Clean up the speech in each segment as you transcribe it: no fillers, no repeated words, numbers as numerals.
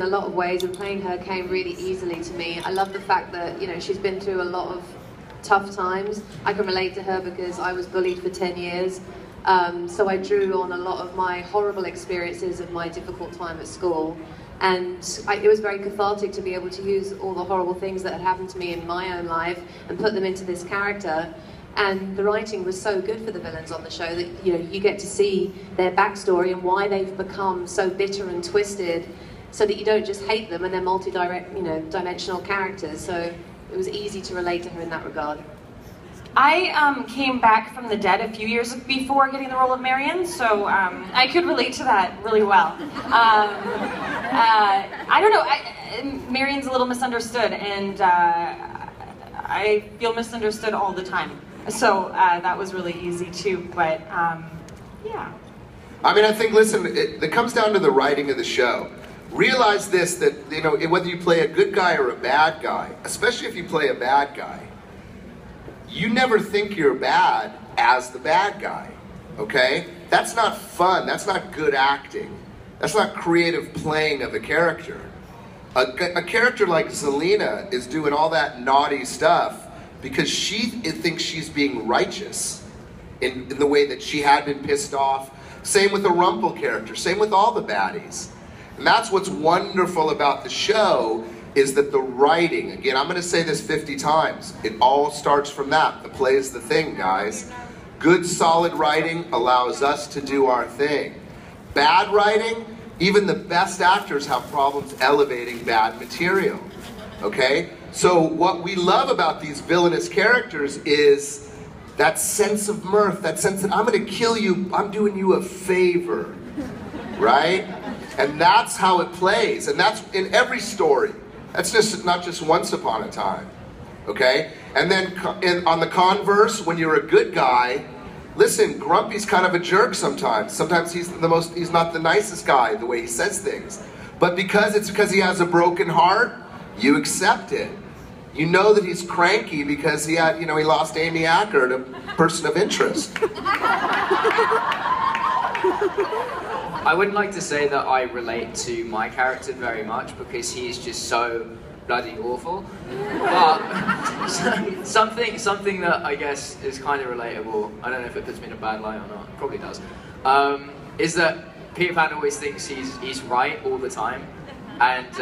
In a lot of ways, and playing her came really easily to me. I love the fact that, you know, she's been through a lot of tough times. I can relate to her because I was bullied for 10 years. So I drew on a lot of my horrible experiences of my difficult time at school. And it was very cathartic to be able to use all the horrible things that had happened to me in my own life and put them into this character. And the writing was so good for the villains on the show that, you know, you get to see their backstory and why they've become so bitter and twisted, so that you don't just hate them, and they're dimensional characters. So it was easy to relate to her in that regard. I came back from the dead a few years before getting the role of Marion, so I could relate to that really well. I don't know, Marion's a little misunderstood, and I feel misunderstood all the time. So that was really easy too, but yeah. I mean, I think, listen, it comes down to the writing of the show. Realize this, that, you know, whether you play a good guy or a bad guy, especially if you play a bad guy, you never think you're bad as the bad guy, okay? That's not fun, that's not good acting. That's not creative playing of a character. A character like Zelina is doing all that naughty stuff because she thinks she's being righteous in the way that she had been pissed off. Same with the Rumpel character, same with all the baddies. And that's what's wonderful about the show, is that the writing, again, I'm gonna say this 50 times, it all starts from that. The play is the thing, guys. Good, solid writing allows us to do our thing. Bad writing, even the best actors have problems elevating bad material, okay? So what we love about these villainous characters is that sense of mirth, that sense that I'm gonna kill you, I'm doing you a favor, right? And that's how it plays, and that's in every story. That's just not just Once Upon a Time, okay? And then on the converse, when you're a good guy, listen, Grumpy's kind of a jerk sometimes. Sometimes he's not the nicest guy, the way he says things. But because he has a broken heart, you accept it. You know that he's cranky because he had, you know, he lost Amy Acker, a person of interest. I wouldn't like to say that I relate to my character very much because he is just so bloody awful. But something that I guess is kind of relatable, I don't know if it puts me in a bad light or not, it probably does, is that Peter Pan always thinks he's right all the time, and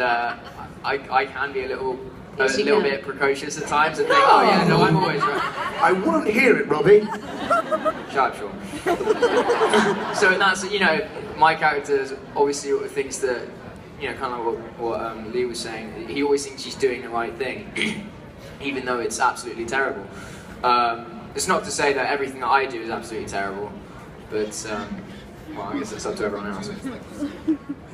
I can be a little bit precocious at times and think, oh yeah, no, I'm always right. I won't hear it, Robbie. Shut up, Sean. So that's, you know, my character obviously thinks that, you know, kind of what Lee was saying, he always thinks he's doing the right thing, even though it's absolutely terrible. It's not to say that everything that I do is absolutely terrible, but, well, I guess it's up to everyone else.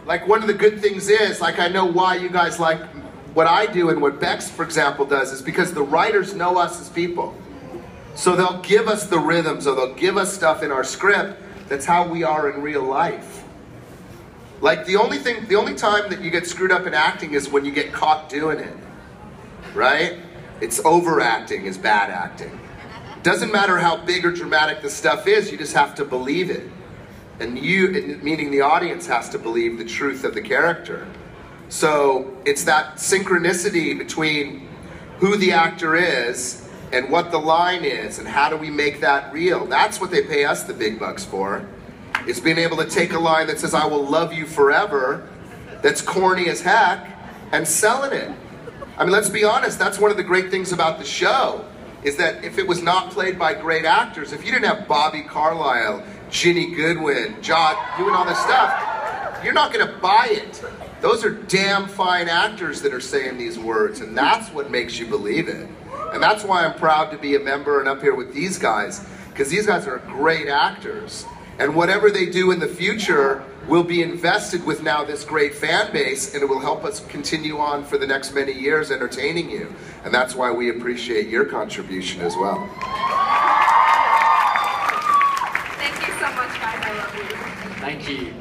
Like, one of the good things is, like, I know why you guys like what I do and what Bex, for example, does, is because the writers know us as people. So they'll give us the rhythms, or they'll give us stuff in our script that's how we are in real life. Like, the only time that you get screwed up in acting is when you get caught doing it, right? It's overacting is bad acting. Doesn't matter how big or dramatic the stuff is, you just have to believe it. And you, meaning the audience, has to believe the truth of the character. So it's that synchronicity between who the actor is and what the line is, and how do we make that real. That's what they pay us the big bucks for, is being able to take a line that says, I will love you forever, that's corny as heck, and selling it. I mean, let's be honest, that's one of the great things about the show, is that if it was not played by great actors, if you didn't have Bobby Carlyle, Ginny Goodwin, Jod doing all this stuff, you're not gonna buy it. Those are damn fine actors that are saying these words, and that's what makes you believe it. And that's why I'm proud to be a member and up here with these guys, because these guys are great actors. And whatever they do in the future will be invested with now this great fan base, and it will help us continue on for the next many years entertaining you. And that's why we appreciate your contribution as well. Thank you so much, guys. I love you. Thank you.